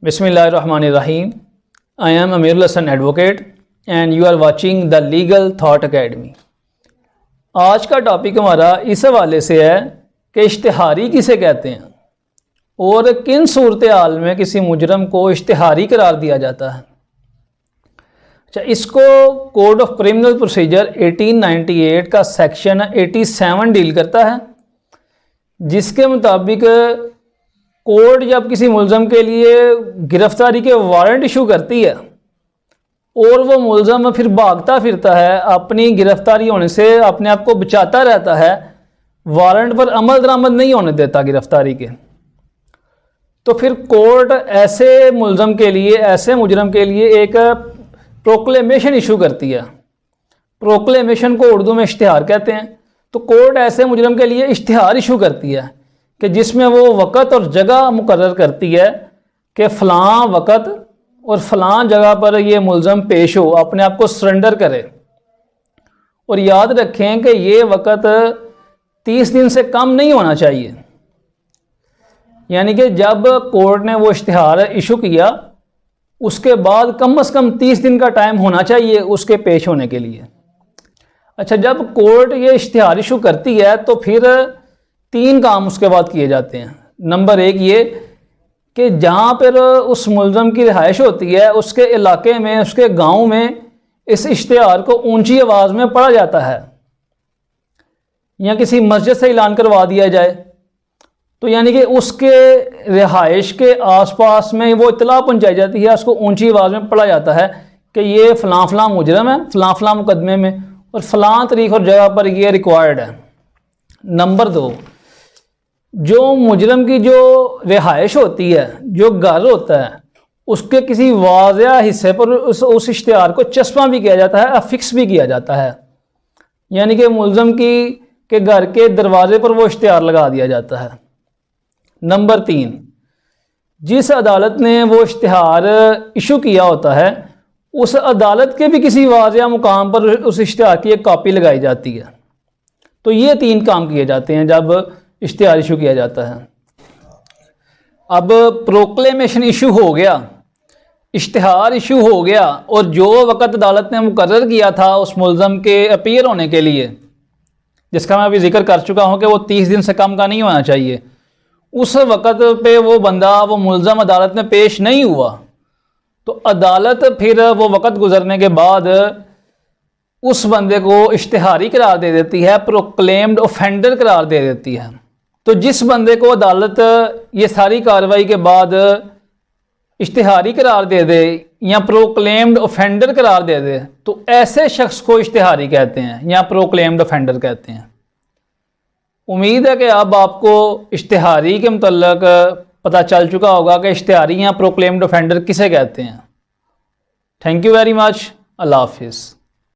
बिस्मिल्लाहिर्रहमानिर्रहीम। I am Amirul Hasan advocate and you are watching the Legal Thought Academy. आज का topic हमारा इस हवाले से है कि इश्तिहारी किसे कहते हैं और किन सूरत हाल में किसी मुजरम को इश्तिहारी करार दिया जाता है। अच्छा, इसको कोड ऑफ क्रिमिनल प्रोसीजर 1898 का सेक्शन 87 डील करता है, जिसके मुताबिक कोर्ट जब किसी मुलज़म के लिए गिरफ्तारी के वारंट इशू करती है और वो मुलज़म फिर भागता फिरता है, अपनी गिरफ्तारी होने से अपने आप को बचाता रहता है, वारंट पर अमल दरामद नहीं होने देता गिरफ्तारी के, तो फिर कोर्ट ऐसे मुलज़म के लिए, ऐसे मुजरम के लिए एक प्रोक्लेमेशन इशू करती है। प्रोक्लेमेशन को उर्दू में इश्तिहार कहते हैं। तो कोर्ट ऐसे मुजरम के लिए इश्तिहार इशू करती है कि जिसमें वो वक़्त और जगह मुकर्रर करती है कि फ़लाँ वक़्त और फ़लाँ जगह पर ये मुलज़म पेश हो, अपने आप को सरेंडर करे। और याद रखें कि ये वक़्त 30 दिन से कम नहीं होना चाहिए। यानी कि जब कोर्ट ने वो इश्तिहार इशू किया उसके बाद कम से कम 30 दिन का टाइम होना चाहिए उसके पेश होने के लिए। अच्छा, जब कोर्ट ये इश्तिहार इशू करती है तो फिर 3 काम उसके बाद किए जाते हैं। नंबर 1 ये कि जहाँ पर उस मुलज़म की रिहाइश होती है उसके इलाके में, उसके गांव में इस इश्तिहार को ऊंची आवाज़ में पढ़ा जाता है, या किसी मस्जिद से ऐलान करवा दिया जाए। तो यानी कि उसके रिहाइश के आसपास में वो इतला पहुँचाई जाती है, उसको ऊंची आवाज़ में पढ़ा जाता है कि ये फ़लाँ फ़लाँ मुजरम है, फ़लाँ फ़लाँ मुकदमे में और फ़लाँ तारीख और जगह पर ये रिक्वायर्ड है। नंबर 2, जो मुजरम की जो रिहाइश होती है, जो घर होता है, उसके किसी वाज़ेह हिस्से पर उस इश्तिहार को चस्पा भी किया जाता है, अफिक्स भी किया जाता है। यानी कि मुलज़म के घर के दरवाजे पर वो इश्तिहार लगा दिया जाता है। नंबर 3, जिस अदालत ने वो इश्तिहार इशू किया होता है उस अदालत के भी किसी वाज़ेह मुकाम पर उस इश्तिहार की एक कॉपी लगाई जाती है। तो ये 3 काम किए जाते हैं जब इश्तिहार इशू किया जाता है। अब प्रोक्लेमेशन इशू हो गया, इश्तिहार इशू हो गया, और जो वक़्त अदालत ने मुकर्रर किया था उस मुलज़म के अपीयर होने के लिए, जिसका मैं अभी जिक्र कर चुका हूँ कि वो 30 दिन से कम का नहीं होना चाहिए, उस वक़्त पे वो बंदा, वो मुलज़म अदालत में पेश नहीं हुआ, तो अदालत फिर वो वक़्त गुजरने के बाद उस बंदे को इश्तिहारी करार दे देती है, प्रोक्लेम्ड ऑफेंडर करार दे देती है। तो जिस बंदे को अदालत ये सारी कार्रवाई के बाद इश्तिहारी करार दे दे या प्रोक्लेम्ड ऑफेंडर करार दे दे, तो ऐसे शख्स को इश्तिहारी कहते हैं या प्रोक्लेम्ड ऑफेंडर कहते हैं। उम्मीद है कि अब आपको इश्तिहारी के मुतल्लक पता चल चुका होगा कि इश्तिहारी या प्रोक्लेम्ड ऑफेंडर किसे कहते हैं। Thank you very much. अल्लाह हाफिज़।